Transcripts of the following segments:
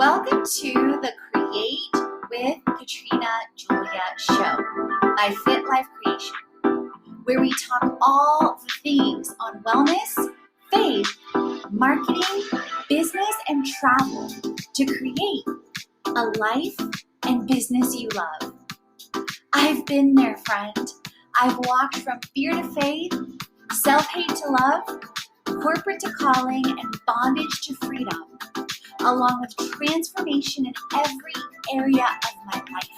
Welcome to the Create with Katrina Julia show by Fit Life Creation, where we talk all the things on wellness, faith, marketing, business, and travel to create a life and business you love. I've been there, friend. I've walked from fear to faith, self-hate to love, corporate to calling, and bondage to freedom, along with transformation in every area of my life.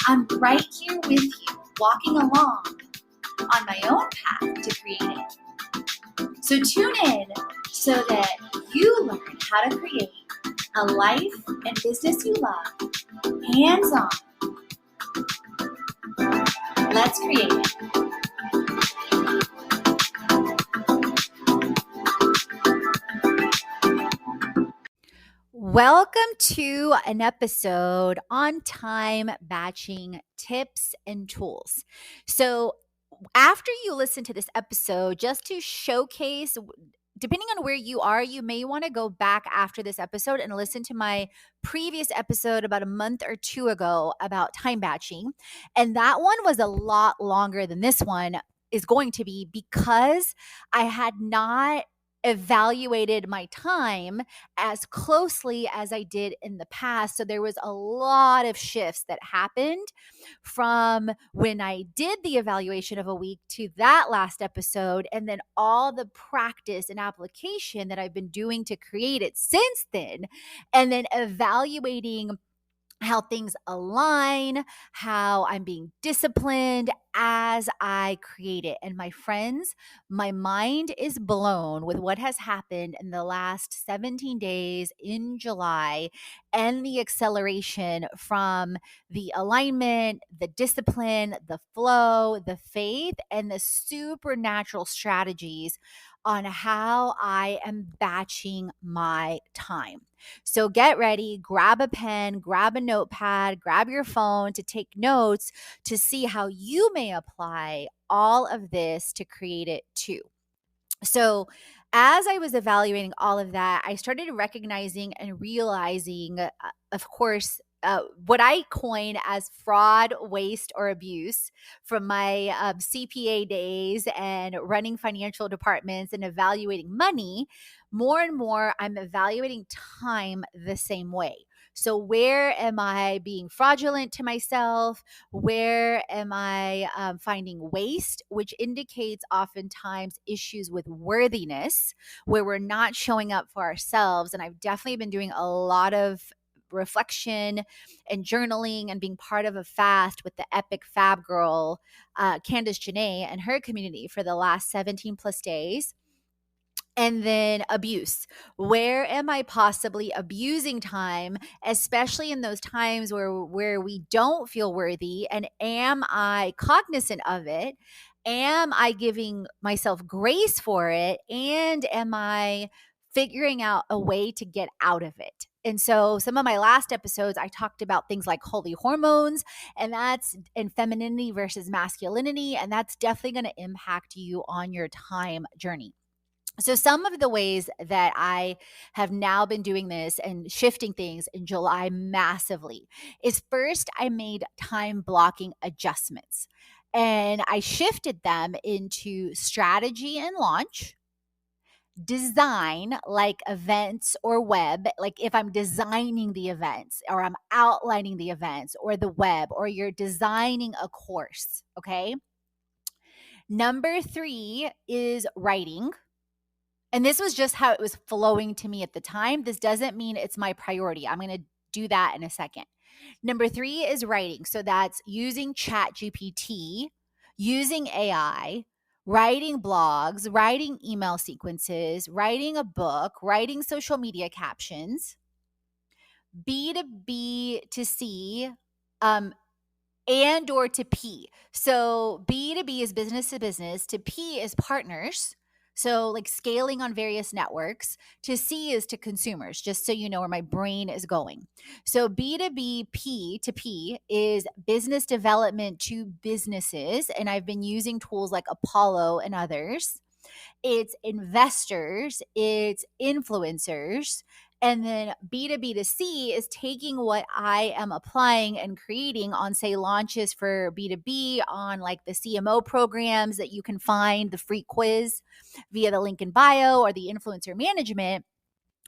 I'm right here with you, walking along on my own path to creating. So tune in so that you learn how to create a life and business you love, hands-on. Let's create it. Welcome to an episode on time batching tips and tools. So after you listen to this episode, just to showcase, depending on where you are, you may want to go back after this episode and listen to my previous episode about a month or two ago about time batching. And that one was a lot longer than this one is going to be because I had not evaluated my time as closely as I did in the past. So there was a lot of shifts that happened from when I did the evaluation of a week to that last episode, and then all the practice and application that I've been doing to create it since then, and then evaluating how things align, how I'm being disciplined as I create it. And my friends, my mind is blown with what has happened in the last 17 days in July and the acceleration from the alignment, the discipline, the flow, the faith, and the supernatural strategies on how I am batching my time. So get ready, grab a pen, grab a notepad, grab your phone to take notes to see how you may apply all of this to create it too. So, as I was evaluating all of that, I started recognizing and realizing, of course, what I coin as fraud, waste, or abuse from my CPA days and running financial departments and evaluating money. More and more, I'm evaluating time the same way. So, where am I being fraudulent to myself? Where am I finding waste, which indicates oftentimes issues with worthiness, where we're not showing up for ourselves? And I've definitely been doing a lot of reflection and journaling and being part of a fast with the epic fab girl, Candace Janae, and her community for the last 17 plus days. And then abuse. Where am I possibly abusing time, especially in those times where we don't feel worthy? And am I cognizant of it? Am I giving myself grace for it? And am I figuring out a way to get out of it? And so some of my last episodes, I talked about things like holy hormones, and that's in femininity versus masculinity. And that's definitely going to impact you on your time journey. So some of the ways that I have now been doing this and shifting things in July massively is first, I made time blocking adjustments and I shifted them into strategy and launch, design like events or web, like if I'm designing the events or I'm outlining the events or the web or you're designing a course. Okay. Number 3 is writing. And this was just how it was flowing to me at the time. This doesn't mean it's my priority. I'm going to do that in a second. Number 3 is writing. So that's using ChatGPT, using AI, writing blogs, writing email sequences, writing a book, writing social media captions, B2B to C, and or to P. So B2B is business to business, to P is partners. So like scaling on various networks, to C is to consumers, just so you know where my brain is going. So B2B P to P is business development to businesses. And I've been using tools like Apollo and others. It's investors, it's influencers, And then B2B2C is taking what I am applying and creating on, say, launches for B2B, on like the CMO programs that you can find the free quiz via the link in bio, or the influencer management,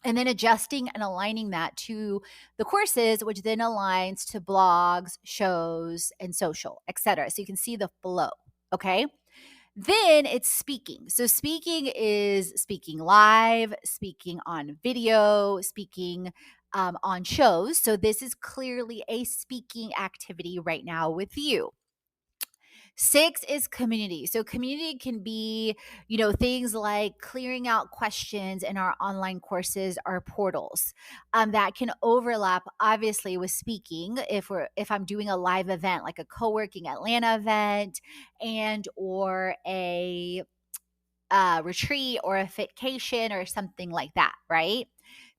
and then adjusting and aligning that to the courses, which then aligns to blogs, shows, and social, etc. So you can see the flow. Okay. Then it's speaking. So speaking is speaking live, speaking on video, speaking on shows. So this is clearly a speaking activity right now with you. 6 is community. So community can be, things like clearing out questions in our online courses or portals. That can overlap obviously with speaking if I'm doing a live event like a co-working Atlanta event and or a retreat or a vacation or something like that, right?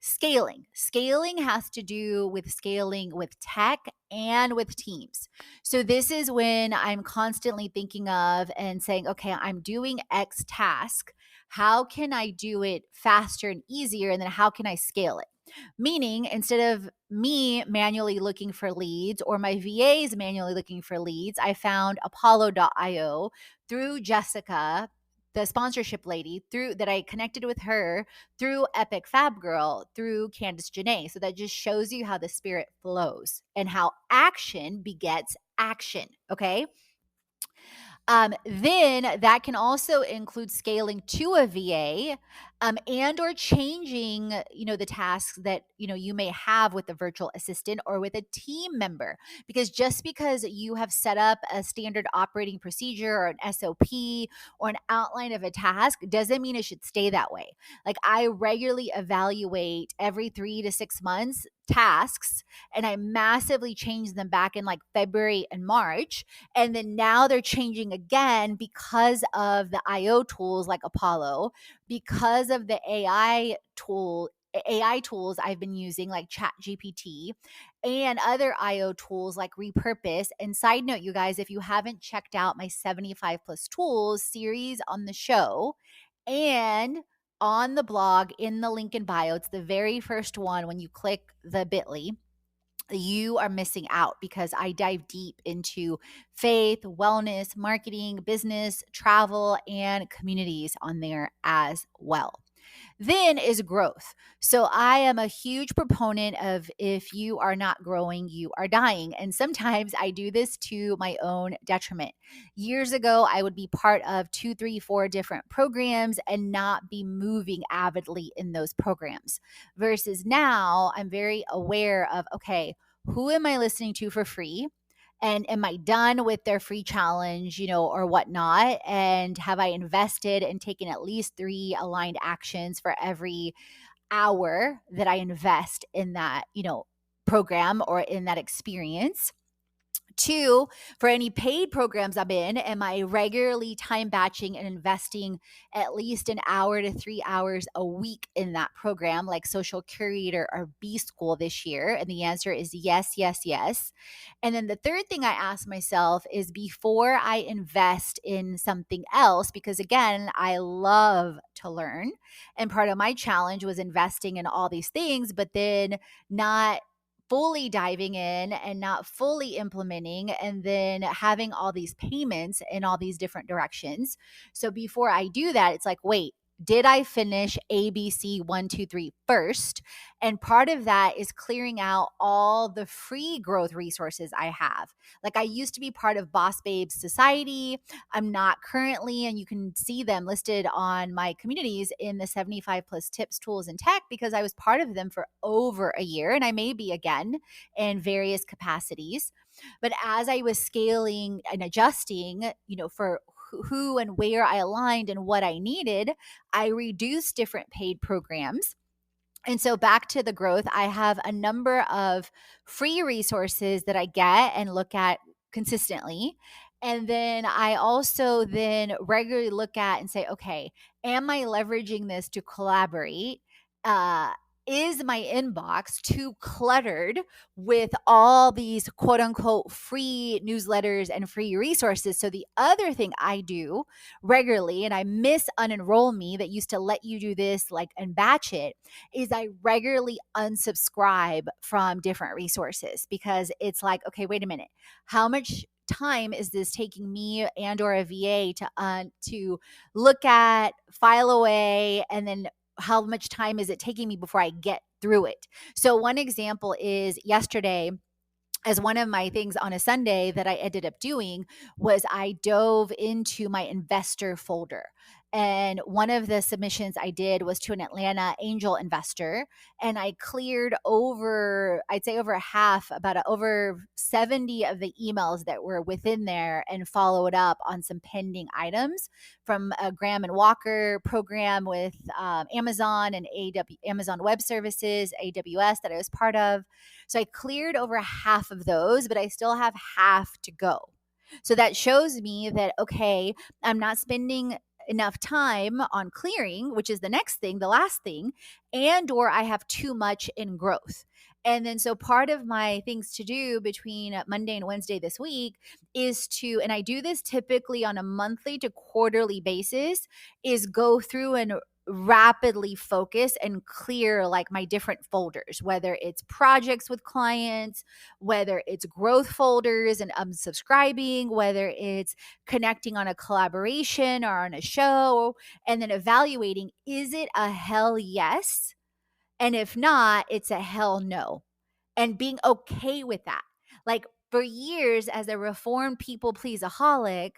Scaling has to do with scaling with tech and with teams. So this is when I'm constantly thinking of and saying, okay, I'm doing X task. How can I do it faster and easier? And then how can I scale it? Meaning, instead of me manually looking for leads or my VAs manually looking for leads, I found Apollo.io through Jessica, the sponsorship lady, through that I connected with her through Epic Fab Girl, through Candace Janae. So that just shows you how the spirit flows and how action begets action. Okay. Then that can also include scaling to a VA, and or changing, the tasks that, you may have with the virtual assistant or with a team member. Because just because you have set up a standard operating procedure or an SOP or an outline of a task doesn't mean it should stay that way. Like, I regularly evaluate every 3 to 6 months tasks, and I massively change them back in like February and March. And then now they're changing again because of the IO tools like Apollo, because of the AI tools I've been using like ChatGPT and other IO tools like Repurpose. And side note, you guys, if you haven't checked out my 75 plus tools series on the show and on the blog in the link in bio, it's the very first one when you click the bit.ly, you are missing out because I dive deep into faith, wellness, marketing, business, travel, and communities on there as well. Then is growth. So I am a huge proponent of, if you are not growing, you are dying. And sometimes I do this to my own detriment. Years ago, I would be part of 2, 3, 4 different programs and not be moving avidly in those programs. Versus now, I'm very aware of, okay, who am I listening to for free? And am I done with their free challenge, or whatnot? And have I invested and taken at least 3 aligned actions for every hour that I invest in that, program or in that experience? 2, for any paid programs I'm in, am I regularly time batching and investing at least an hour to 3 hours a week in that program, like Social Curator or B School this year? And the answer is yes, yes, yes. And then the third thing I ask myself is, before I invest in something else, because again, I love to learn. And part of my challenge was investing in all these things, but then not fully diving in and not fully implementing, and then having all these payments in all these different directions. So before I do that, it's like, wait, did I finish ABC 1, 2, 3 first? And part of that is clearing out all the free growth resources I have. Like, I used to be part of Boss Babes Society. I'm not currently, and you can see them listed on my communities in the 75 plus tips, tools, and tech, because I was part of them for over a year, and I may be again in various capacities. But as I was scaling and adjusting, for who and where I aligned and what I needed, I reduced different paid programs. And so back to the growth, I have a number of free resources that I get and look at consistently. And then I also then regularly look at and say, okay, am I leveraging this to collaborate? Uh, is my inbox too cluttered with all these quote unquote free newsletters and free resources? So the other thing I do regularly, and I miss Unenroll Me that used to let you do this like and batch it, is I regularly unsubscribe from different resources because it's like, okay, wait a minute. How much time is this taking me and or a VA to look at, file away, and then how much time is it taking me before I get through it? So one example is yesterday, as one of my things on a Sunday that I ended up doing was I dove into my investor folder. And one of the submissions I did was to an Atlanta angel investor. And I cleared over, I'd say over half, over 70 of the emails that were within there and followed up on some pending items from a Graham and Walker program with Amazon and Amazon Web Services, AWS, that I was part of. So I cleared over half of those, but I still have half to go. So that shows me that, okay, I'm not spending enough time on clearing, which is the next thing, the last thing, and or I have too much in growth. And then so part of my things to do between Monday and Wednesday this week is to, and I do this typically on a monthly to quarterly basis, is go through and rapidly focus and clear like my different folders, whether it's projects with clients, whether it's growth folders and unsubscribing, whether it's connecting on a collaboration or on a show, and then evaluating, is it a hell yes? And if not, it's a hell no. And being okay with that. Like for years as a reformed people pleaseaholic,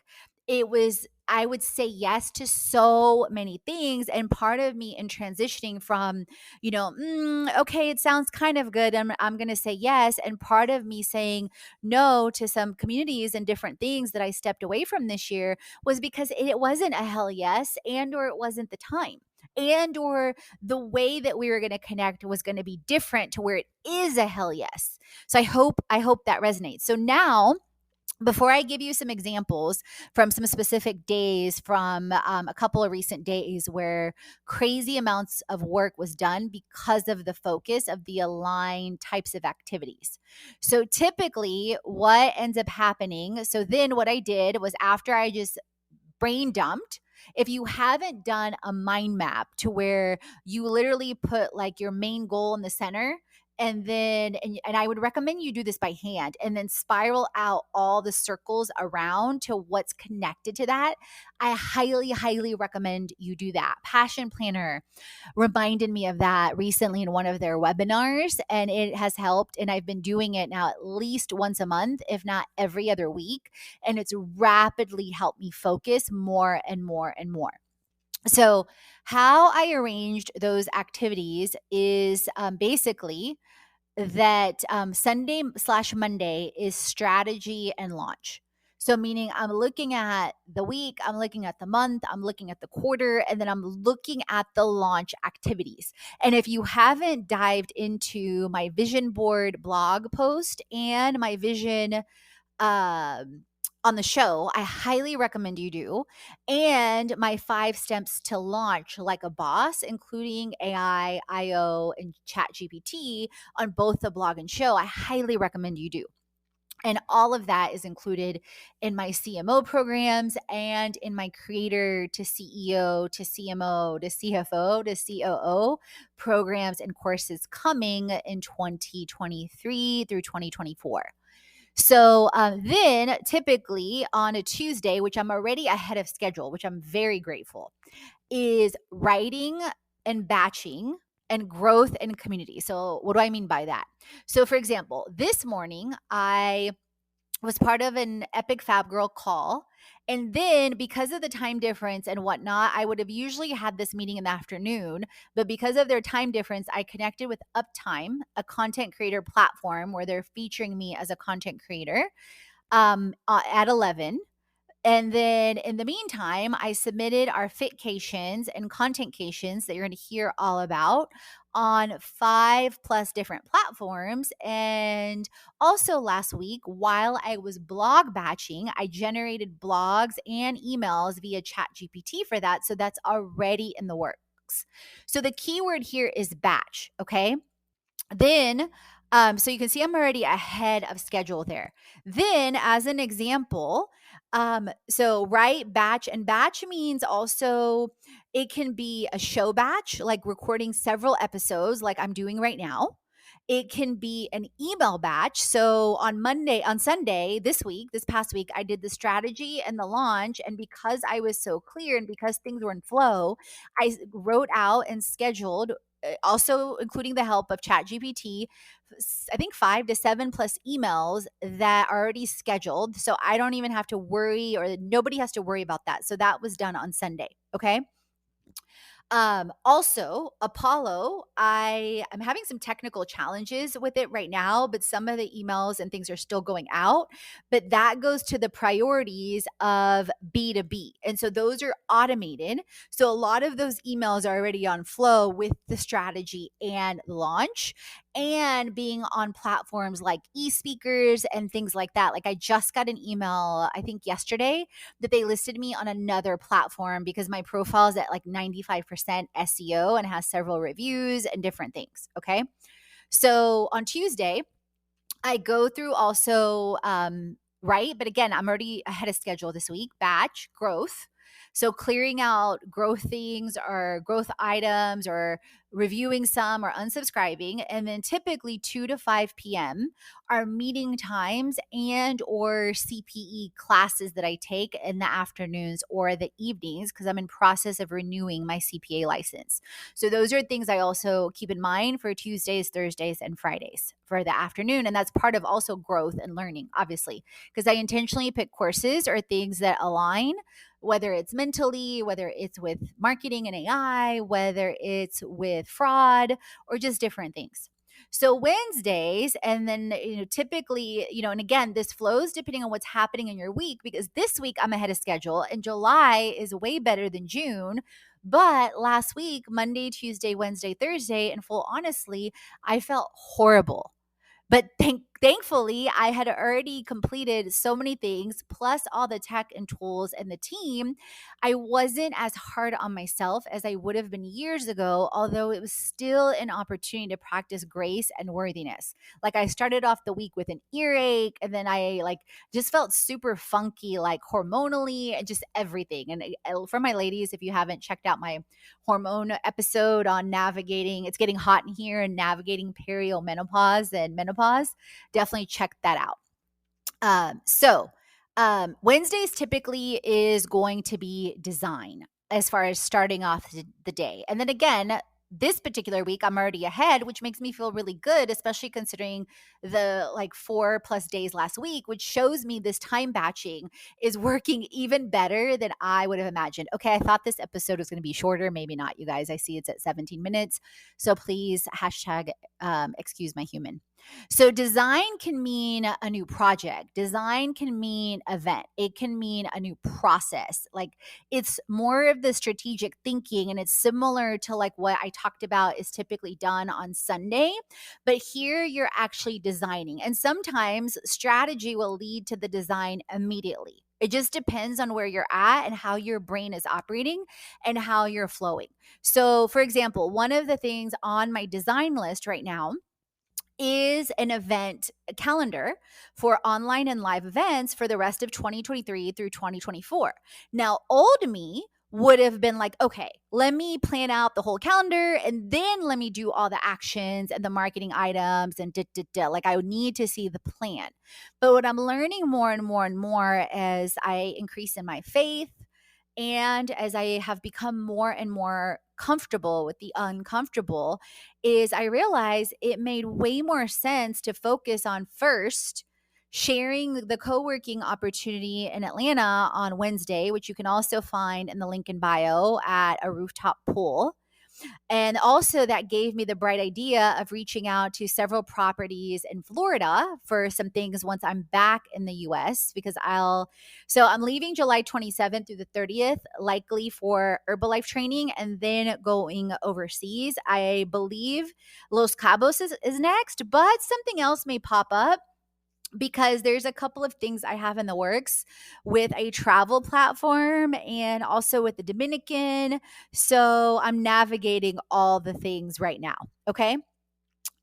it was, I would say yes to so many things. And part of me in transitioning from, okay, it sounds kind of good. I'm going to say yes. And part of me saying no to some communities and different things that I stepped away from this year was because it wasn't a hell yes, and or it wasn't the time, and or the way that we were going to connect was going to be different to where it is a hell yes. So I hope that resonates. So now, before I give you some examples from some specific days from a couple of recent days where crazy amounts of work was done because of the focus of the aligned types of activities. So typically what ends up happening, so then what I did was after I just brain dumped, if you haven't done a mind map to where you literally put like your main goal in the center, and then and I would recommend you do this by hand and then spiral out all the circles around to what's connected to that. I highly recommend you do that. Passion Planner reminded me of that recently in one of their webinars, and it has helped, and I've been doing it now at least once a month, if not every other week, and it's rapidly helped me focus more and more and more. So how I arranged those activities is basically that Sunday/Monday is strategy and launch. So, meaning I'm looking at the week, I'm looking at the month, I'm looking at the quarter, and then I'm looking at the launch activities. And if you haven't dived into my vision board blog post and my vision um, on the show, I highly recommend you do. And my 5 steps to launch like a boss, including AI, IO, and Chat GPT on both the blog and show, I highly recommend you do. And all of that is included in my CMO programs and in my creator to CEO to CMO to CFO to COO programs and courses coming in 2023 through 2024. So then typically on a Tuesday, which I'm already ahead of schedule, which I'm very grateful, is writing and batching and growth and community. So what do I mean by that? So for example, this morning I was part of an Epic Fab Girl call. And then because of the time difference and whatnot, I would have usually had this meeting in the afternoon. But because of their time difference, I connected with Uptime, a content creator platform where they're featuring me as a content creator at 11. And then in the meantime, I submitted our fitcations and contentcations that you're going to hear all about on 5+ different platforms. And also last week, while I was blog batching, I generated blogs and emails via Chat GPT for that. So that's already in the works. weeks. So the keyword here is batch, okay? Then, so you can see I'm already ahead of schedule there. Then, as an example, so right, batch, and batch means also it can be a show batch, like recording several episodes, like I'm doing right now. It can be an email batch. So on Sunday, this past week, I did the strategy and the launch. And because I was so clear and because things were in flow, wrote out and scheduled, also including the help of ChatGPT, I think 5 to 7 plus emails that are already scheduled. So I don't even have to worry, or nobody has to worry about that. So that was done on Sunday. Okay. Also Apollo, I'm having some technical challenges with it right now, but some of the emails and things are still going out, but that goes to the priorities of B2B. And so those are automated. So a lot of those emails are already on flow with the strategy and launch, and being on platforms like e-speakers and things like that. Like I just got an email, I think yesterday, that they listed me on another platform because my profile is at like 95% SEO and has several reviews and different things. Okay. So on Tuesday, I go through also, right. But again, I'm already ahead of schedule this week, batch growth. So clearing out growth things or growth items, or reviewing some, or unsubscribing. And then typically 2 to 5 p.m. are meeting times and or CPE classes that I take in the afternoons or the evenings, because I'm in process of renewing my CPA license. So those are things I also keep in mind for Tuesdays, Thursdays, and Fridays for the afternoon. And that's part of also growth and learning, obviously, because I intentionally pick courses or things that align, whether it's mentally, whether it's with marketing and AI, whether it's with fraud, or just different things. So Wednesdays, and then typically, and again, this flows depending on what's happening in your week, because this week I'm ahead of schedule and July is way better than June. But last week, Monday, Tuesday, Wednesday, Thursday, in full honestly, I felt horrible. But thankfully, I had already completed so many things, plus all the tech and tools and the team. I wasn't as hard on myself as I would have been years ago, although it was still an opportunity to practice grace and worthiness. Like I started off the week with an earache, and then I just felt super funky, like hormonally and just everything. And for my ladies, if you haven't checked out my hormone episode on navigating, it's getting hot in here, and navigating perimenopause and menopause, definitely check that out. Wednesdays typically is going to be design as far as starting off the day. And then again, this particular week, I'm already ahead, which makes me feel really good, especially considering the 4+ days last week, which shows me this time batching is working even better than I would have imagined. Okay, I thought this episode was going to be shorter. Maybe not, you guys. I see it's at 17 minutes. So please hashtag excuse my human. So design can mean a new project. Design can mean event. It can mean a new process. Like it's more of the strategic thinking, and it's similar to like what I talked about is typically done on Sunday, but here you're actually designing. And sometimes strategy will lead to the design immediately. It just depends on where you're at and how your brain is operating and how you're flowing. So, for example, one of the things on my design list right now is an event calendar for online and live events for the rest of 2023 through 2024. Now, old me would have been like, okay, let me plan out the whole calendar and then let me do all the actions and the marketing items and like I would need to see the plan. But what I'm learning more and more and more as I increase in my faith, and as I have become more and more comfortable with the uncomfortable, is I realize it made way more sense to focus on first sharing the co-working opportunity in Atlanta on Wednesday, which you can also find in the link in bio at a rooftop pool. And also, that gave me the bright idea of reaching out to several properties in Florida for some things once I'm back in the US, because I'm leaving July 27th through the 30th, likely for Herbalife training, and then going overseas. I believe Los Cabos is next, but something else may pop up. because there's a couple of things I have in the works with a travel platform and also with the Dominican. So I'm navigating all the things right now. Okay.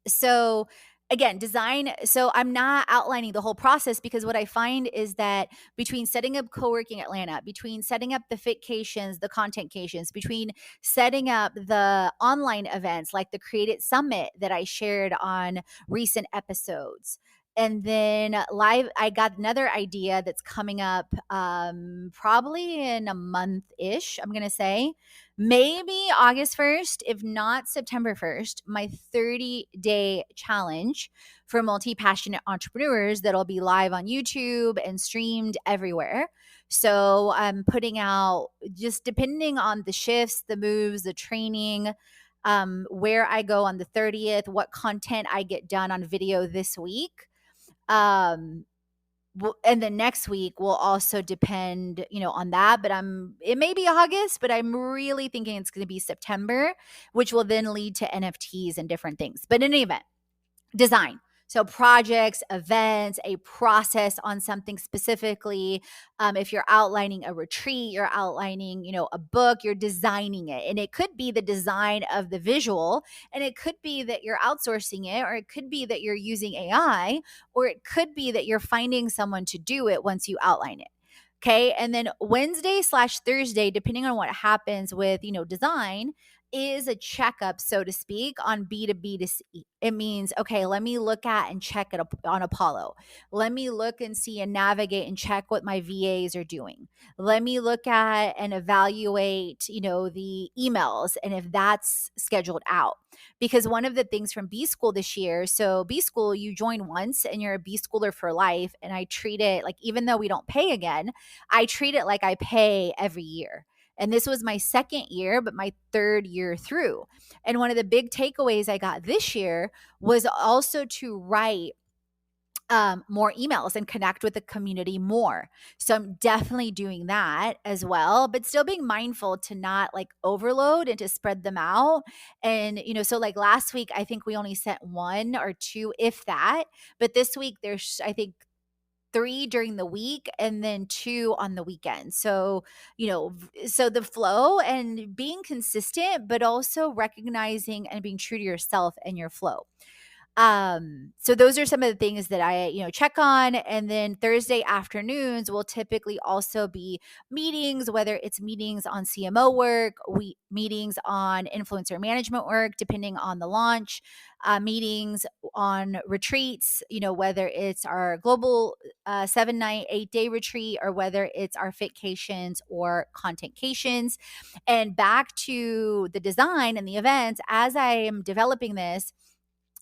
So again, design. So I'm not outlining the whole process, because what I find is that between setting up co-working Atlanta, between setting up the fitcations, the contentcations, between setting up the online events like the Create It Summit that I shared on recent episodes, and then live, I got another idea that's coming up probably in a month ish, I'm gonna say maybe August 1st, if not September 1st, my 30-day challenge for multi passionate entrepreneurs that'll be live on YouTube and streamed everywhere. So I'm putting out, just depending on the shifts, the moves, the training, where I go on the 30th, what content I get done on video this week. Um, and then next week will also depend, on that. But it may be August, but I'm really thinking it's going to be September, which will then lead to NFTs and different things. But in any event, design. So projects, events, a process on something specifically. If you're outlining a retreat, you're outlining, a book, you're designing it. And it could be the design of the visual, and it could be that you're outsourcing it, or it could be that you're using AI, or it could be that you're finding someone to do it once you outline it. Okay. And then Wednesday/Thursday, depending on what happens with, design, is a checkup, so to speak, on B2B2C. It means, okay, let me look at and check it on Apollo. Let me look and see and navigate and check what my VAs are doing. Let me look at and evaluate, the emails and if that's scheduled out. Because one of the things from B School this year, so B School, you join once and you're a B Schooler for life. And I treat it like, even though we don't pay again, I treat it like I pay every year. And this was my second year, but my third year through. And one of the big takeaways I got this year was also to write more emails and connect with the community more. So I'm definitely doing that as well, but still being mindful to not like overload and to spread them out. And, so like last week, I think we only sent one or two, if that. But this week, there's, I think, 3 during the week and then 2 on the weekend. So, so the flow and being consistent, but also recognizing and being true to yourself and your flow. So those are some of the things that I, check on. And then Thursday afternoons will typically also be meetings, whether it's meetings on CMO work, meetings on influencer management work, depending on the launch, meetings on retreats, whether it's our global 7-night, 8-day retreat, or whether it's our fitcations or contentcations. And back to the design and the events, as I am developing this,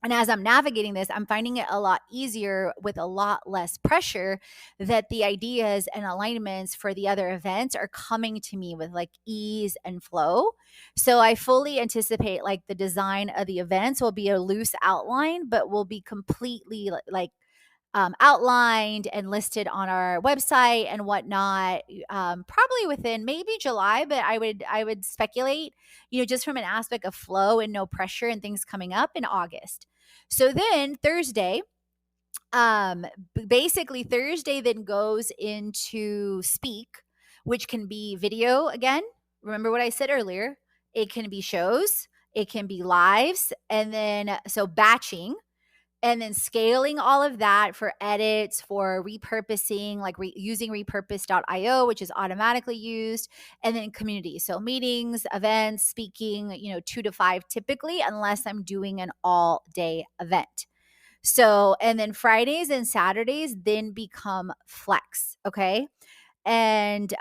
and as I'm navigating this, I'm finding it a lot easier with a lot less pressure, that the ideas and alignments for the other events are coming to me with like ease and flow. So I fully anticipate like the design of the events will be a loose outline, but will be completely like outlined and listed on our website and whatnot, probably within maybe July, but I would speculate, just from an aspect of flow and no pressure and things coming up in August. So then Thursday, basically Thursday then goes into Speak, which can be video again. Remember what I said earlier? It can be shows, it can be lives, and then so batching, and then scaling all of that for edits, for repurposing, like using repurpose.io, which is automatically used, and then community. So meetings, events, speaking, 2 to 5 typically, unless I'm doing an all day event. So, and then Fridays and Saturdays then become flex. Okay. And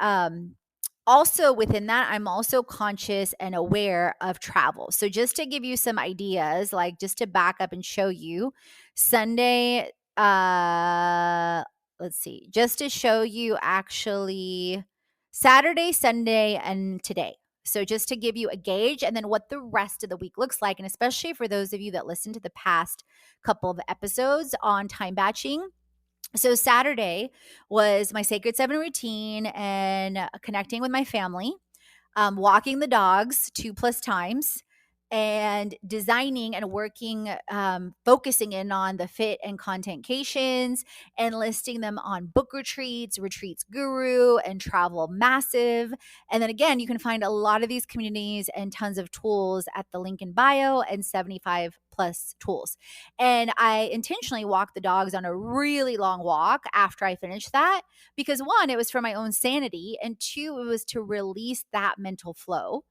also within that, I'm also conscious and aware of travel. So just to give you some ideas, like just to back up and show you, Sunday, let's see, just to show you actually Saturday, Sunday, and today. So just to give you a gauge, and then what the rest of the week looks like. And especially for those of you that listened to the past couple of episodes on time batching. So Saturday was my Sacred 7 routine and connecting with my family, walking the dogs 2+ times, and designing and working, focusing in on the fit and contentcations and listing them on Book Retreats, Retreats Guru, and Travel Massive. And then again, you can find a lot of these communities and tons of tools at the link in bio and 75 plus tools. And I intentionally walked the dogs on a really long walk after I finished that because one, it was for my own sanity, and two, it was to release that mental flow.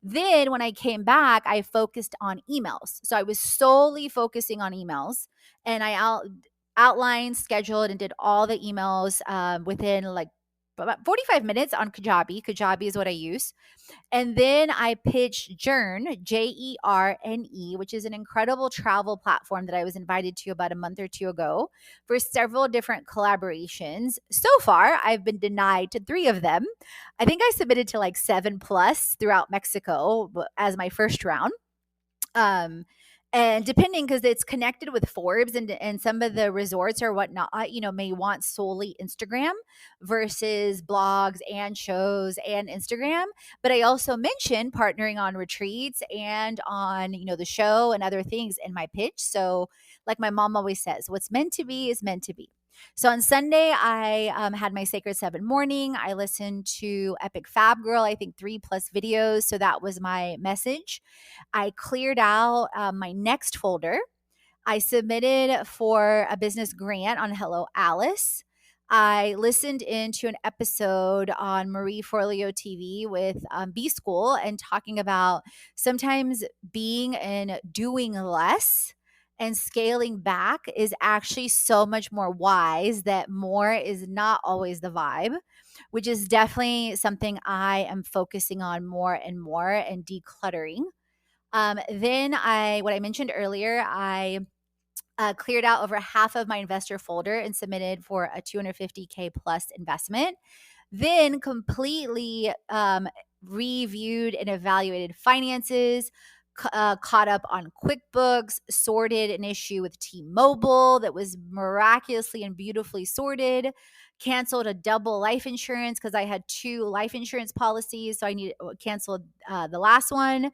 Then when I came back, I focused on emails. So I was solely focusing on emails, and I outlined, scheduled, and did all the emails within like about 45 minutes on Kajabi. Kajabi is what I use. And then I pitched Jerne, Jerne, which is an incredible travel platform that I was invited to about a month or two ago for several different collaborations. So far, I've been denied to 3 of them. I think I submitted to like 7 plus throughout Mexico as my first round. Um, and depending, because it's connected with Forbes, and some of the resorts or whatnot, may want solely Instagram versus blogs and shows and Instagram. But I also mentioned partnering on retreats and on, the show and other things in my pitch. So like my mom always says, what's meant to be is meant to be. So on Sunday, I had my Sacred Seven morning. I listened to Epic Fab Girl, I think 3 plus videos. So that was my message. I cleared out my next folder. I submitted for a business grant on Hello Alice. I listened into an episode on Marie Forleo TV with B School and talking about sometimes being and doing less and scaling back is actually so much more wise, that more is not always the vibe, which is definitely something I am focusing on more and more and decluttering. Then what I mentioned earlier, I cleared out over half of my investor folder and submitted for a 250K plus investment. Then completely reviewed and evaluated finances, caught up on QuickBooks, sorted an issue with T-Mobile that was miraculously and beautifully sorted, canceled a double life insurance because I had 2 life insurance policies. So I canceled the last one.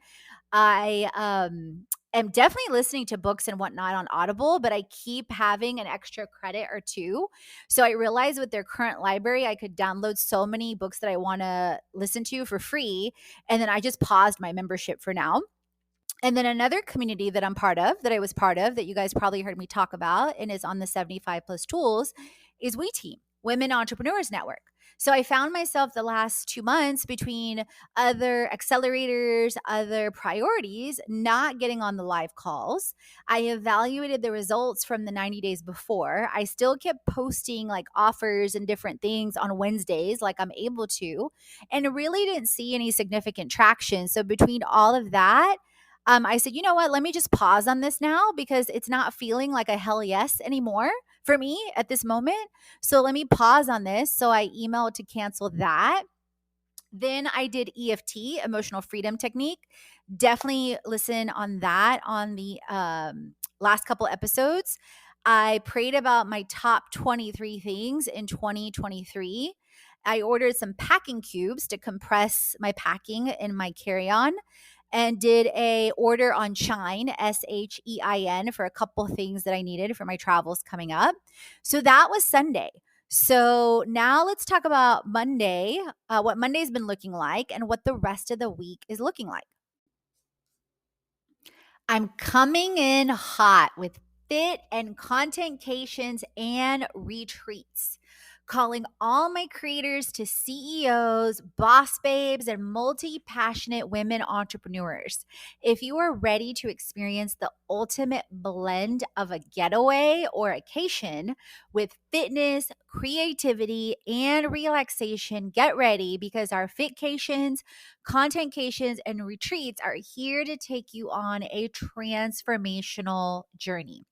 I am definitely listening to books and whatnot on Audible, but I keep having an extra credit or 2. So I realized with their current library, I could download so many books that I want to listen to for free. And then I just paused my membership for now. And then another community that I'm part of, that I was part of, that you guys probably heard me talk about and is on the 75 plus tools, is We Team, Women Entrepreneurs Network. So I found myself the last 2 months between other accelerators, other priorities, not getting on the live calls. I evaluated the results from the 90 days before. I still kept posting like offers and different things on Wednesdays, like I'm able to, and really didn't see any significant traction. So between all of that, I said, you know what? Let me just pause on this now because it's not feeling like a hell yes anymore for me at this moment. So let me pause on this. So I emailed to cancel that. Then I did EFT, emotional freedom technique. Definitely listen on that on the last couple episodes. I prayed about my top 23 things in 2023. I ordered some packing cubes to compress my packing in my carry-on, and did a order on Shine, Shein, for a couple things that I needed for my travels coming up. So that was Sunday. So now let's talk about Monday, what Monday's been looking like and what the rest of the week is looking like. I'm coming in hot with fit and contentcations and retreats, calling all my creators to CEOs, boss babes, and multi-passionate women entrepreneurs. If you are ready to experience the ultimate blend of a getaway or vacation with fitness, creativity, and relaxation, get ready because our fitcations, contentcations, and retreats are here to take you on a transformational journey.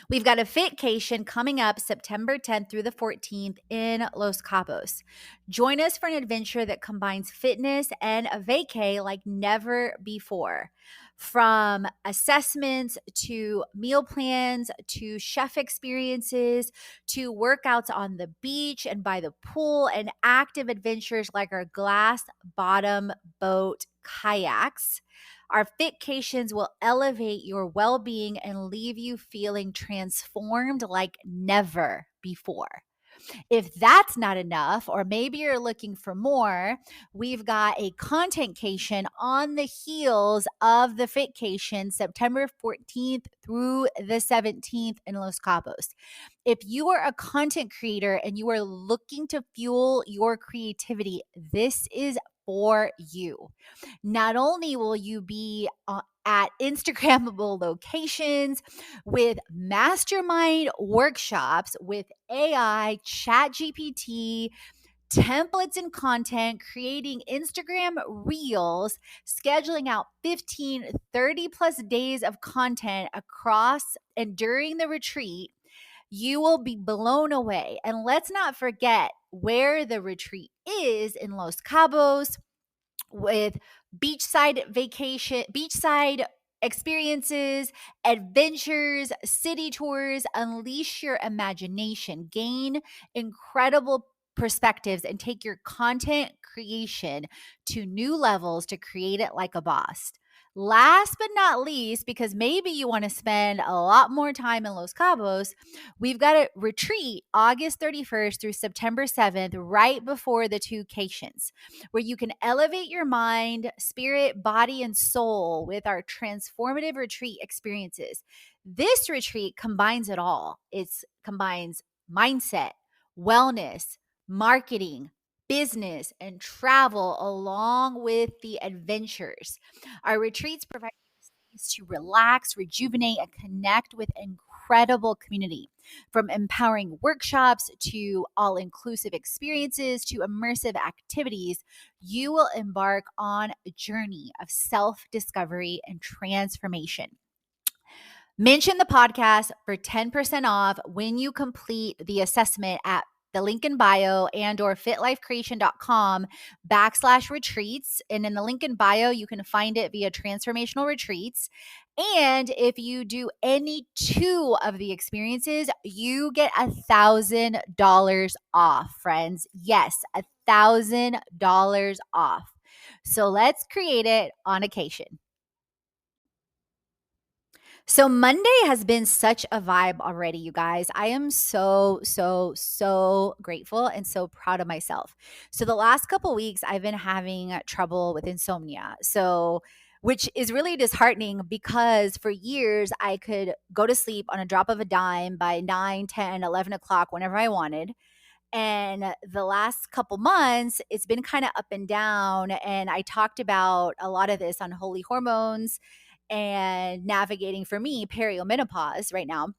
We've got a Fitcation coming up September 10th through the 14th in Los Cabos. Join us for an adventure that combines fitness and a vacay like never before. From assessments to meal plans to chef experiences to workouts on the beach and by the pool and active adventures like our glass bottom boat kayaks. Our fitcations will elevate your well being and leave you feeling transformed like never before. If that's not enough, or maybe you're looking for more, we've got a contentcation on the heels of the Fitcation, September 14th through the 17th in Los Cabos. If you are a content creator and you are looking to fuel your creativity, this is for you. Not only will you be at Instagrammable locations with mastermind workshops with AI, chat GPT, templates and content, creating Instagram reels, scheduling out 15, 30 plus days of content across and during the retreat, you will be blown away. And let's not forget where the retreat is in Los Cabos, with beachside experiences, adventures, city tours. Unleash your imagination, gain incredible perspectives, and take your content creation to new levels to create it like a boss. Last but not least, because maybe you want to spend a lot more time in Los Cabos, we've got a retreat August 31st through September 7th, right before the two Cations, where you can elevate your mind, spirit, body, and soul with our transformative retreat experiences. This retreat combines it all. It combines mindset, wellness, marketing, business, and travel, along with the adventures. Our retreats provide space to relax, rejuvenate, and connect with incredible community. From empowering workshops to all inclusive experiences to immersive activities, you will embark on a journey of self discovery and transformation. Mention the podcast for 10% off when you complete the assessment at the link in bio and or fitlifecreation.com/retreats. And in the link in bio, you can find it via transformational retreats. And if you do any two of the experiences, you get $1,000 off, friends. Yes, $1,000 off. So let's create it on occasion. So Monday has been such a vibe already, you guys. I am so grateful and so proud of myself. So the last couple weeks I've been having trouble with insomnia. So which is really disheartening because for years I could go to sleep on a drop of a dime by 9, 10, 11 o'clock whenever I wanted. And the last couple months, it's been kind of up and down. And I talked about a lot of this on Holy Hormones and navigating, for me, perimenopause right now,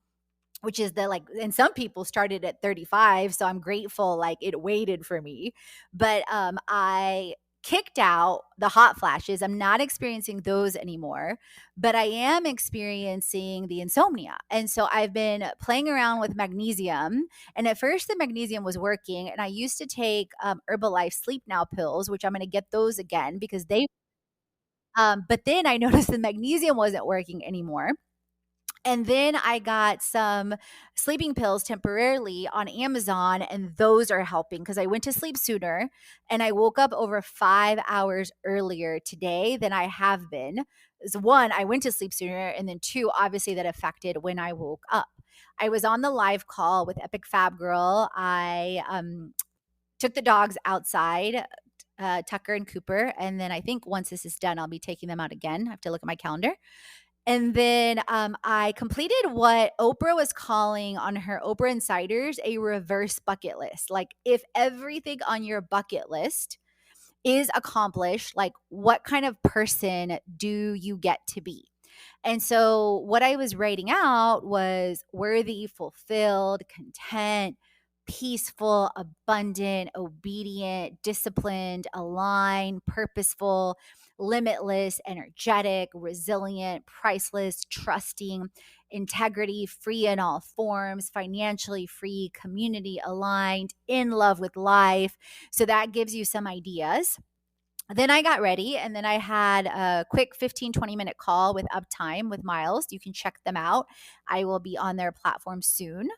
which is the, like, and some people started at 35. So I'm grateful, like, it waited for me. But I kicked out the hot flashes. I'm not experiencing those anymore, but I am experiencing the insomnia. And so I've been playing around with magnesium. And at first, the magnesium was working. And I used to take Herbalife Sleep Now pills, which I'm going to get those again because but then I noticed the magnesium wasn't working anymore. And then I got some sleeping pills temporarily on Amazon, and those are helping because I went to sleep sooner and I woke up over 5 hours earlier today than I have been. So one, I went to sleep sooner, and then two, obviously that affected when I woke up. I was on the live call with Epic Fab Girl. I took the dogs outside, Tucker and Cooper, and then I think once this is done, I'll be taking them out again. I have to look at my calendar. And then I completed what Oprah was calling on her Oprah Insiders a reverse bucket list. Like, if everything on your bucket list is accomplished, like, what kind of person do you get to be? And so what I was writing out was worthy, fulfilled, content, peaceful, abundant, obedient, disciplined, aligned, purposeful, limitless, energetic, resilient, priceless, trusting, integrity, free in all forms, financially free, community aligned, in love with life. So that gives you some ideas. Then I got ready, and then I had a quick 15, 20-minute call with Uptime with Miles. You can check them out. I will be on their platform soon.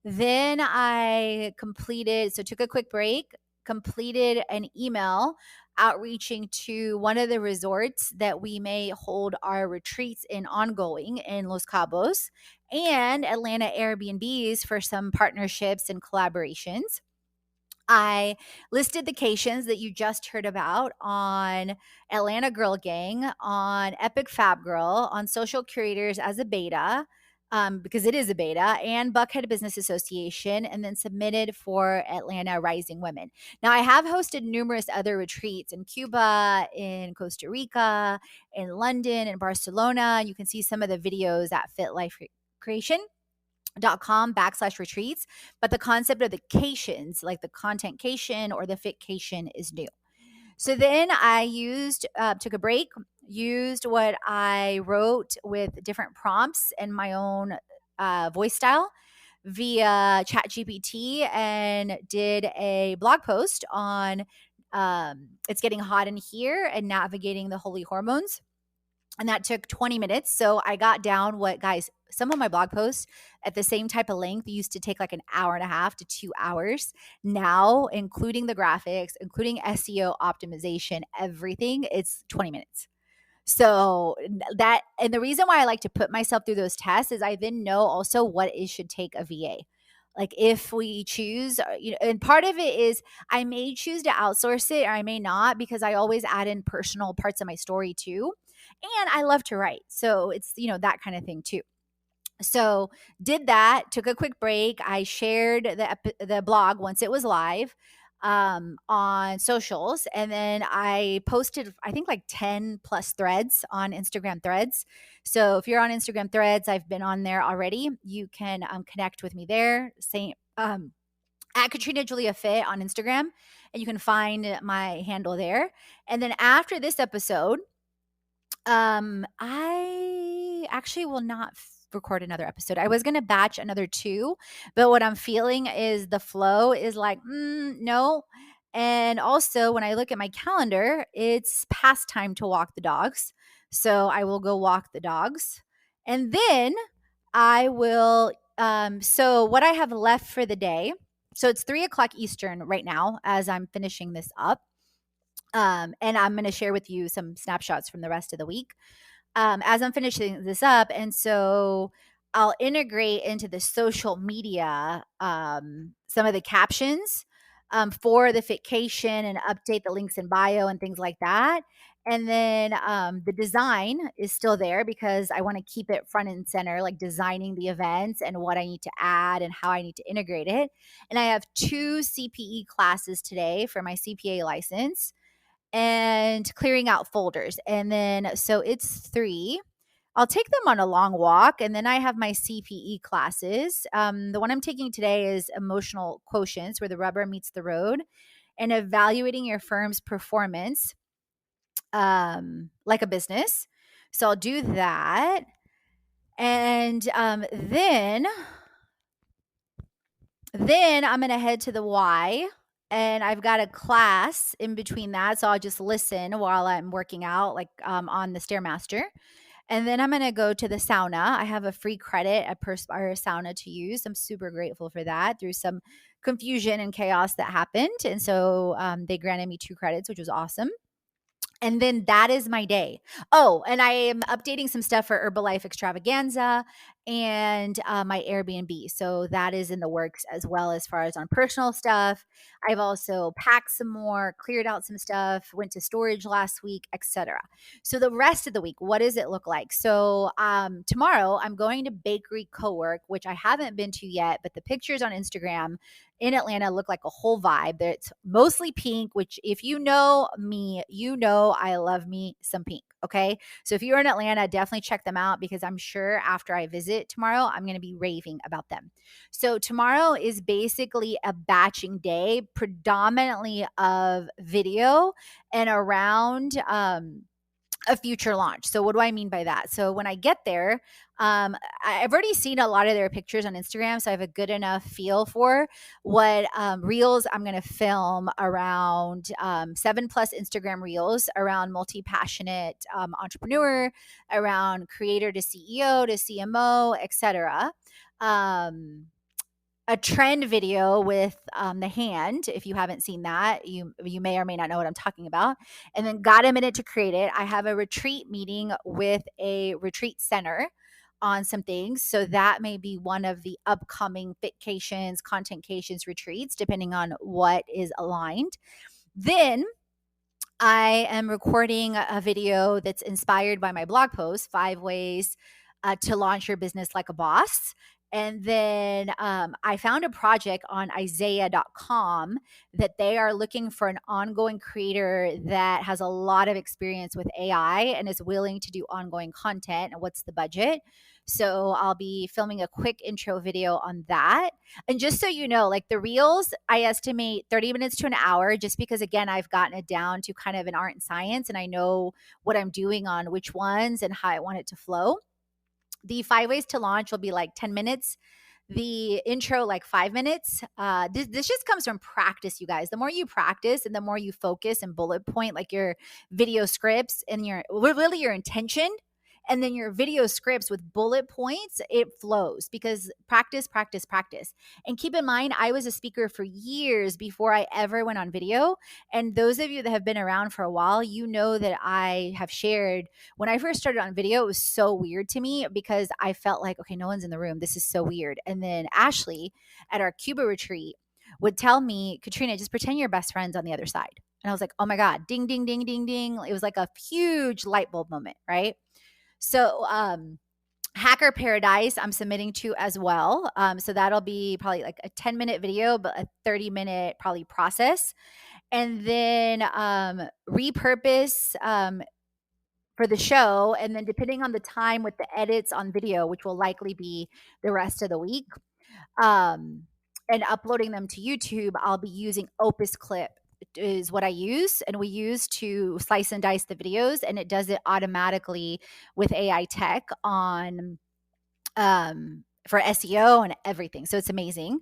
Then I took a quick break, completed an email outreaching to one of the resorts that we may hold our retreats in ongoing in Los Cabos, and Atlanta Airbnbs for some partnerships and collaborations. I listed the cations that you just heard about on Atlanta Girl Gang, on Epic Fab Girl, on Social Curators as a beta, because it is a beta, and Buckhead Business Association, and then submitted for Atlanta Rising Women. Now, I have hosted numerous other retreats in Cuba, in Costa Rica, in London, in Barcelona. You can see some of the videos at Fit Life Creation .com/retreats, but the concept of the cations, like the content cation or the fit cation, is new. So then I took a break, used what I wrote with different prompts and my own voice style via ChatGPT, and did a blog post on It's Getting Hot in Here and navigating the holy hormones. And that took 20 minutes. So I got down what, guys, some of my blog posts at the same type of length used to take like an hour and a half to 2 hours. Now, including the graphics, including SEO optimization, everything, it's 20 minutes. So and the reason why I like to put myself through those tests is I then know also what it should take a VA. Like if we choose, and part of it is I may choose to outsource it or I may not, because I always add in personal parts of my story too. And I love to write. So it's, that kind of thing too. So did that, took a quick break. I shared the blog once it was live on socials. And then I posted, I think, like 10 plus threads on Instagram threads. So if you're on Instagram threads, I've been on there already. You can connect with me there. Same at Katrina Julia Fit on Instagram, and you can find my handle there. And then after this episode, I actually will not record another episode. I was going to batch another 2, but what I'm feeling is the flow is like, no. And also, when I look at my calendar, it's past time to walk the dogs. So I will go walk the dogs. And then I will, so what I have left for the day, so it's 3:00 Eastern right now as I'm finishing this up. And I'm going to share with you some snapshots from the rest of the week as I'm finishing this up. And so I'll integrate into the social media some of the captions for the Fitcation and update the links in bio and things like that. And then the design is still there because I want to keep it front and center, like designing the events and what I need to add and how I need to integrate it. And I have 2 CPE classes today for my CPA license and clearing out folders. And then, so it's 3. I'll take them on a long walk. And then I have my CPE classes. The one I'm taking today is emotional quotients, where the rubber meets the road, and evaluating your firm's performance like a business. So I'll do that. And then I'm going to head to the Y, and I've got a class in between that. So I'll just listen while I'm working out, like on the Stairmaster. And then I'm going to go to the sauna. I have a free credit at Perspire Sauna to use. I'm super grateful for that through some confusion and chaos that happened. And so they granted me 2 credits, which was awesome. And then that is my day. Oh, and I am updating some stuff for Herbalife Extravaganza and my Airbnb. So that is in the works as well, as far as on personal stuff. I've also packed some more, cleared out some stuff, went to storage last week, etc. So the rest of the week, what does it look like? So tomorrow I'm going to Bakery Co-work, which I haven't been to yet, but the pictures on Instagram in Atlanta look like a whole vibe. It's mostly pink, which, if you know me, you know I love me some pink. Okay. So if you're in Atlanta, definitely check them out, because I'm sure after I visit tomorrow, I'm going to be raving about them. So tomorrow is basically a batching day, predominantly of video and around a future launch. So what do I mean by that? So when I get there, I've already seen a lot of their pictures on Instagram, so I have a good enough feel for what reels I'm going to film around 7+ Instagram reels around multi-passionate entrepreneur, around creator to CEO to CMO, etc. a trend video with the hand. If you haven't seen that, you may or may not know what I'm talking about. And then got a minute to create it. I have a retreat meeting with a retreat center on some things. So that may be one of the upcoming fitcations, contentcations, retreats, depending on what is aligned. Then I am recording a video that's inspired by my blog post, 5 ways to launch your business like a boss. And then I found a project on Isaiah.com that they are looking for an ongoing creator that has a lot of experience with AI and is willing to do ongoing content. And what's the budget? So I'll be filming a quick intro video on that. And just so you know, like the reels, I estimate 30 minutes to an hour, just because, again, I've gotten it down to kind of an art and science, and I know what I'm doing on which ones and how I want it to flow. The 5 ways to launch will be like 10 minutes. The intro, like 5 minutes. This just comes from practice, you guys. The more you practice and the more you focus and bullet point, like your video scripts and really your intention, and then your video scripts with bullet points, it flows because practice, practice, practice. And keep in mind, I was a speaker for years before I ever went on video. And those of you that have been around for a while, you know that I have shared when I first started on video, it was so weird to me because I felt like, okay, no one's in the room. This is so weird. And then Ashley at our Cuba retreat would tell me, Katrina, just pretend you're best friends on the other side. And I was like, oh my God, ding, ding, ding, ding, ding. It was like a huge light bulb moment, right? So, Hacker Paradise, I'm submitting to as well. So that'll be probably like a 10-minute video, but a 30-minute probably process. And then repurpose for the show. And then depending on the time with the edits on video, which will likely be the rest of the week, um, and uploading them to YouTube, I'll be using Opus Clip is what I use, and we use to slice and dice the videos, and it does it automatically with AI tech on for SEO and everything. So it's amazing.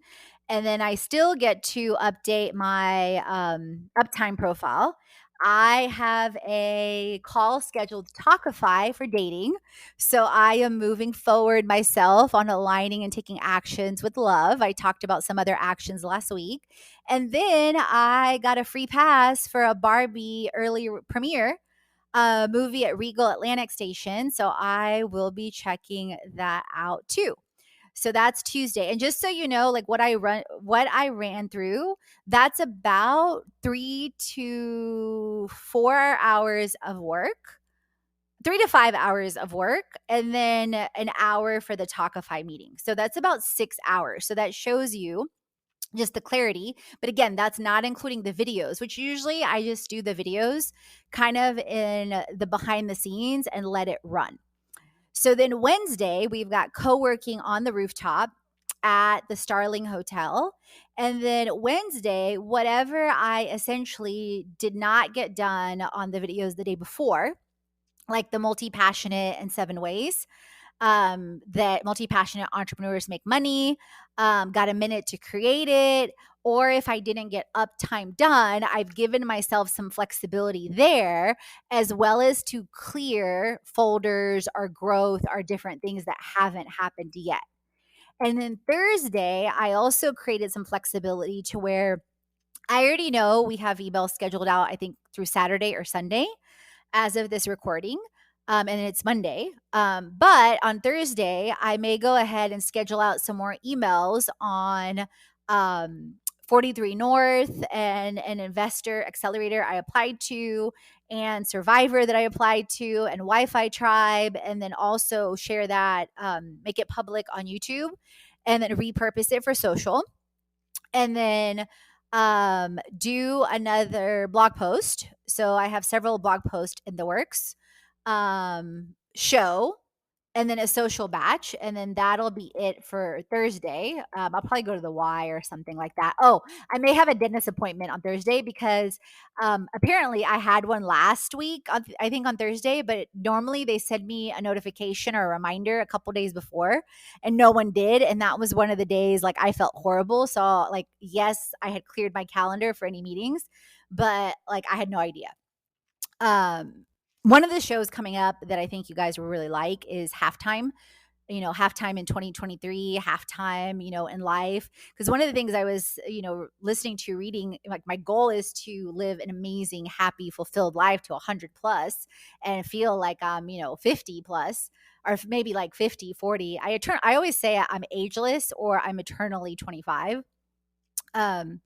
And then I still get to update my uptime profile. I have a call scheduled to Talkify for dating. So I am moving forward myself on aligning and taking actions with love. I talked about some other actions last week. And then I got a free pass for a Barbie early premiere movie at Regal Atlantic Station. So I will be checking that out too. So that's Tuesday. And just so you know, like what I ran through, that's about 3 to 4 hours of work. 3 to 5 hours of work, and then an hour for the Talkify meeting. So that's about 6 hours. So that shows you just the clarity. But again, that's not including the videos, which usually I just do the videos kind of in the behind the scenes and let it run. So then Wednesday, we've got co-working on the rooftop at the Starling Hotel. And then Wednesday, whatever I essentially did not get done on the videos the day before, like the multi-passionate and 7 ways that multi-passionate entrepreneurs make money, got a minute to create it, or if I didn't get uptime done, I've given myself some flexibility there, as well as to clear folders or growth or different things that haven't happened yet. And then Thursday, I also created some flexibility to where I already know we have emails scheduled out, I think through Saturday or Sunday as of this recording. And it's Monday. But on Thursday, I may go ahead and schedule out some more emails on 43 North and an investor accelerator I applied to, and Survivor that I applied to, and Wi-Fi Tribe, and then also share that, make it public on YouTube, and then repurpose it for social. And then do another blog post. So I have several blog posts in the works. Show, and then a social batch, and then that'll be it for Thursday. I'll probably go to the Y or something like that. Oh, I may have a dentist appointment on Thursday because apparently I had one last week, I think on Thursday, but normally they send me a notification or a reminder a couple days before, and no one did. And that was one of the days like I felt horrible. So like, yes, I had cleared my calendar for any meetings, but like I had no idea. One of the shows coming up that I think you guys will really like is Halftime. halftime in 2023, halftime, in life. Because one of the things I was, listening to, reading, like my goal is to live an amazing, happy, fulfilled life to 100 plus and feel like I'm, 50 plus, or maybe like 50, 40. I always say I'm ageless or I'm eternally 25. Um,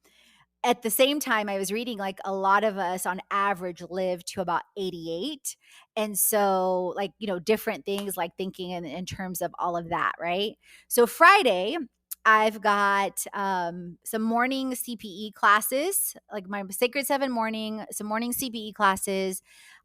at the same time, I was reading like a lot of us on average live to about 88. And so, like, different things, like thinking in terms of all of that, right? So, Friday, I've got some morning CPE classes, like my Sacred Seven morning, some morning CPE classes.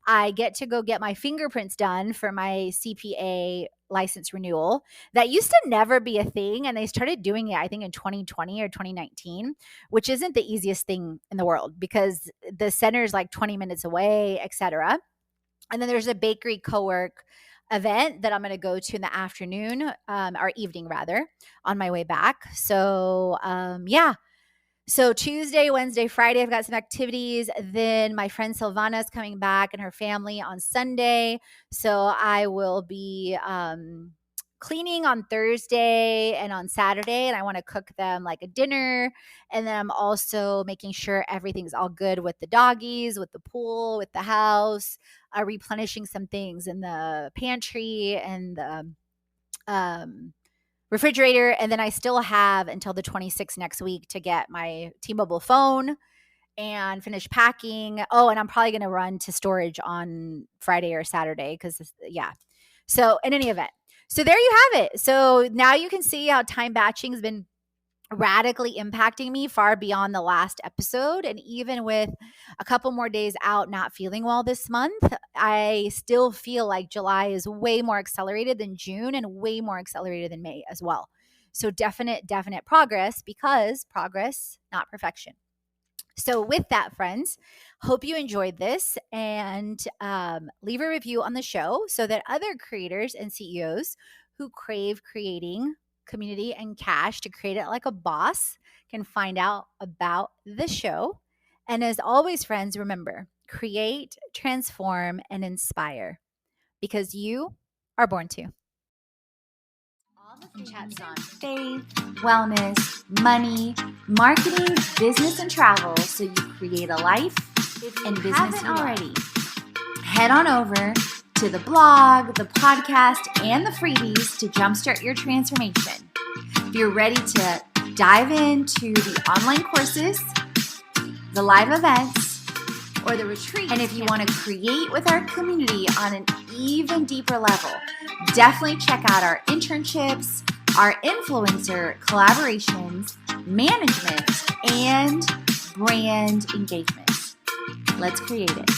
I get to go get my fingerprints done for my CPA license renewal. That used to never be a thing. And they started doing it, I think, in 2020 or 2019, which isn't the easiest thing in the world because the center is like 20 minutes away, etc. And then there's a bakery co-work event that I'm going to go to in the afternoon, or evening rather, on my way back. So yeah. So Tuesday, Wednesday, Friday, I've got some activities. Then my friend Silvana is coming back and her family on Sunday. So I will be cleaning on Thursday and on Saturday, and I want to cook them like a dinner. And then I'm also making sure everything's all good with the doggies, with the pool, with the house, replenishing some things in the pantry and the refrigerator. And then I still have until the 26th next week to get my T-Mobile phone and finish packing. Oh, and I'm probably going to run to storage on Friday or Saturday because, yeah. So in any event, so there you have it. So now you can see how time batching has been radically impacting me far beyond the last episode. And even with a couple more days out not feeling well this month, I still feel like July is way more accelerated than June and way more accelerated than May as well. So definite progress, because progress, not perfection. So with that, friends, hope you enjoyed this, and leave a review on the show so that other creators and CEOs who crave creating community and cash to create it like a boss can find out about the show. And as always, friends, remember, create, transform, and inspire, because you are born to. All the chats on faith, wellness, money, marketing, business, and travel, so you create a life and business you already. Head on over to the blog, the podcast, and the freebies to jumpstart your transformation. If you're ready to dive into the online courses, the live events, or the retreat, and if you want to create with our community on an even deeper level, definitely check out our internships, our influencer collaborations, management, and brand engagements. Let's create it.